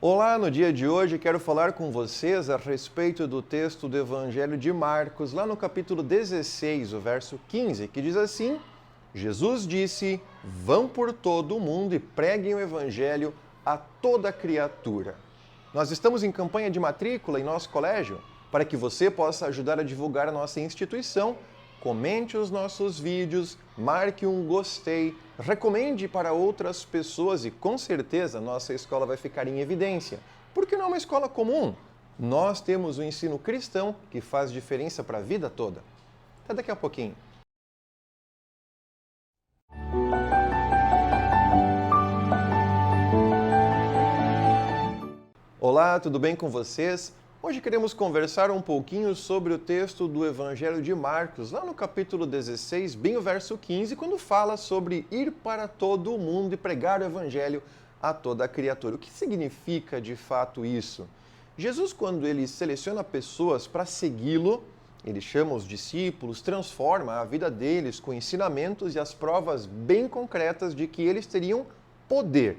Olá, no dia de hoje quero falar com vocês a respeito do texto do Evangelho de Marcos, lá no capítulo 16, o verso 15, que diz assim: Jesus disse: "Vão por todo o mundo e preguem o Evangelho a toda criatura." Nós estamos em campanha de matrícula em nosso colégio. Para que você possa ajudar a divulgar a nossa instituição, comente os nossos vídeos, marque um gostei, recomende para outras pessoas e com certeza nossa escola vai ficar em evidência. Porque não é uma escola comum. Nós temos o ensino cristão que faz diferença para a vida toda. Até daqui a pouquinho. Olá, tudo bem com vocês? Hoje queremos conversar um pouquinho sobre o texto do Evangelho de Marcos, lá no capítulo 16, bem o verso 15, quando fala sobre ir para todo o mundo e pregar o Evangelho a toda a criatura. O que significa de fato isso? Jesus, quando ele seleciona pessoas para segui-lo, ele chama os discípulos, transforma a vida deles com ensinamentos e as provas bem concretas de que eles teriam poder.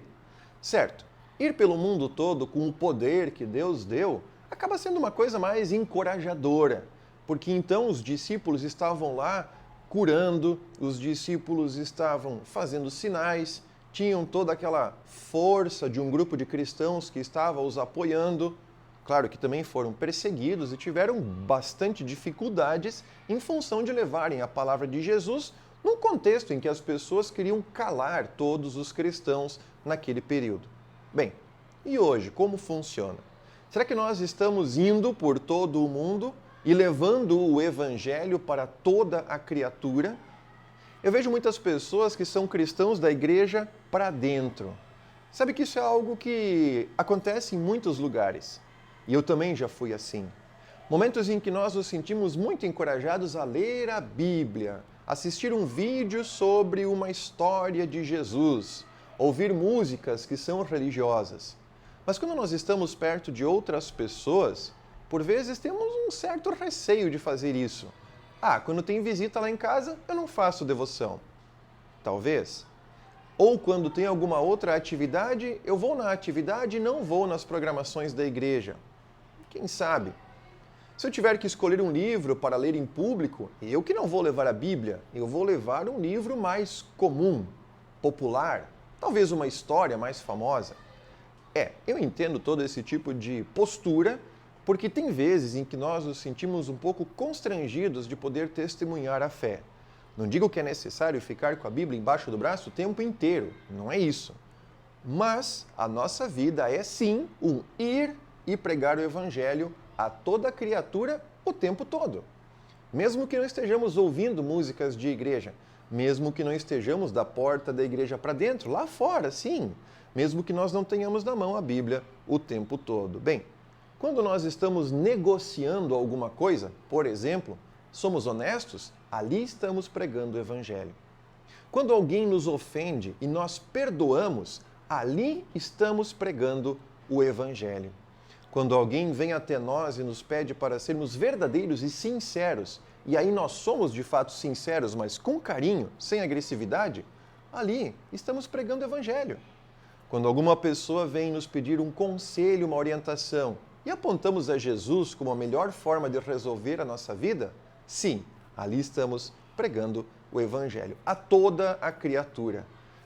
Certo? Ir pelo mundo todo com o poder que Deus deu acaba sendo uma coisa mais encorajadora, porque então os discípulos estavam lá curando, os discípulos estavam fazendo sinais, tinham toda aquela força de um grupo de cristãos que estava os apoiando. Claro que também foram perseguidos e tiveram bastante dificuldades em função de levarem a palavra de Jesus num contexto em que as pessoas queriam calar todos os cristãos naquele período. Bem, e hoje, como funciona? Será que nós estamos indo por todo o mundo e levando o Evangelho para toda a criatura? Eu vejo muitas pessoas que são cristãos da igreja para dentro. Sabe que isso é algo que acontece em muitos lugares. E eu também já fui assim. Momentos em que nós nos sentimos muito encorajados a ler a Bíblia, assistir um vídeo sobre uma história de Jesus, ouvir músicas que são religiosas. Mas quando nós estamos perto de outras pessoas, por vezes temos um certo receio de fazer isso. Quando tem visita lá em casa, eu não faço devoção. Talvez. Ou quando tem alguma outra atividade, eu vou na atividade e não vou nas programações da igreja. Quem sabe? Se eu tiver que escolher um livro para ler em público, eu que não vou levar a Bíblia, eu vou levar um livro mais comum, popular, talvez uma história mais famosa. Eu entendo todo esse tipo de postura, porque tem vezes em que nós nos sentimos um pouco constrangidos de poder testemunhar a fé. Não digo que é necessário ficar com a Bíblia embaixo do braço o tempo inteiro, não é isso. Mas a nossa vida é sim um ir e pregar o Evangelho a toda criatura o tempo todo. Mesmo que não estejamos ouvindo músicas de igreja, mesmo que não estejamos da porta da igreja para dentro, lá fora, sim. Mesmo que nós não tenhamos na mão a Bíblia o tempo todo. Bem, quando nós estamos negociando alguma coisa, por exemplo, somos honestos, ali estamos pregando o Evangelho. Quando alguém nos ofende e nós perdoamos, ali estamos pregando o Evangelho. Quando alguém vem até nós e nos pede para sermos verdadeiros e sinceros, e aí nós somos de fato sinceros, mas com carinho, sem agressividade, ali estamos pregando o Evangelho. Quando alguma pessoa vem nos pedir um conselho, uma orientação, e apontamos a Jesus como a melhor forma de resolver a nossa vida, sim, ali estamos pregando o Evangelho a toda a criatura.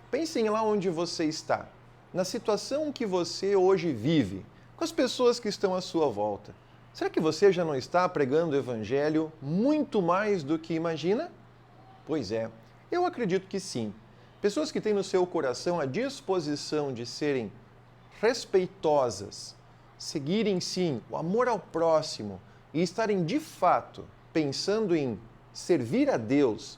Pensem lá onde você está, na situação que você hoje vive, com as pessoas que estão à sua volta. Será que você já não está pregando o Evangelho muito mais do que imagina? Pois é, eu acredito que sim. Pessoas que têm no seu coração a disposição de serem respeitosas, seguirem sim o amor ao próximo e estarem de fato pensando em servir a Deus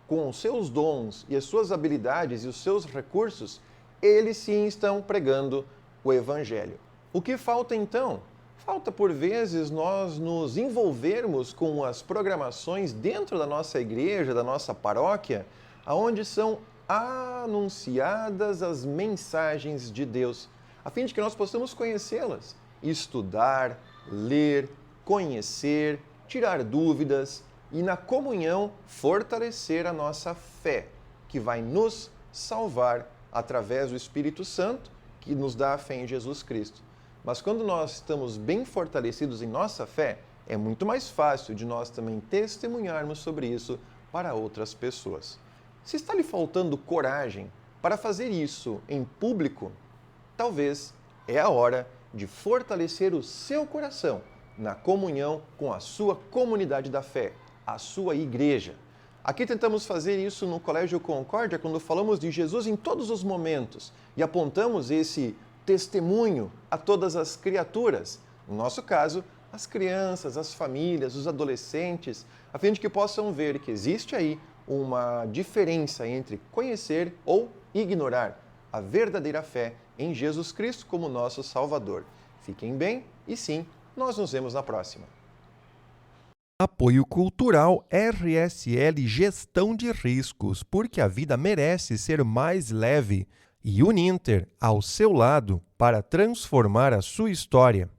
com os seus dons e as suas habilidades e os seus recursos, eles sim estão pregando o Evangelho. O que falta então? Falta por vezes nós nos envolvermos com as programações dentro da nossa igreja, da nossa paróquia, aonde são anunciadas as mensagens de Deus, a fim de que nós possamos conhecê-las, estudar, ler, conhecer, tirar dúvidas e na comunhão fortalecer a nossa fé, que vai nos salvar através do Espírito Santo que nos dá a fé em Jesus Cristo. Mas quando nós estamos bem fortalecidos em nossa fé, é muito mais fácil de nós também testemunharmos sobre isso para outras pessoas. Se está lhe faltando coragem para fazer isso em público, talvez é a hora de fortalecer o seu coração na comunhão com a sua comunidade da fé, a sua igreja. Aqui tentamos fazer isso no Colégio Concórdia quando falamos de Jesus em todos os momentos e apontamos esse testemunho a todas as criaturas, no nosso caso, as crianças, as famílias, os adolescentes, a fim de que possam ver que existe aí uma diferença entre conhecer ou ignorar a verdadeira fé em Jesus Cristo como nosso Salvador. Fiquem bem e sim, nós nos vemos na próxima. Apoio Cultural RSL Gestão de Riscos, porque a vida merece ser mais leve. E Uninter, ao seu lado, para transformar a sua história.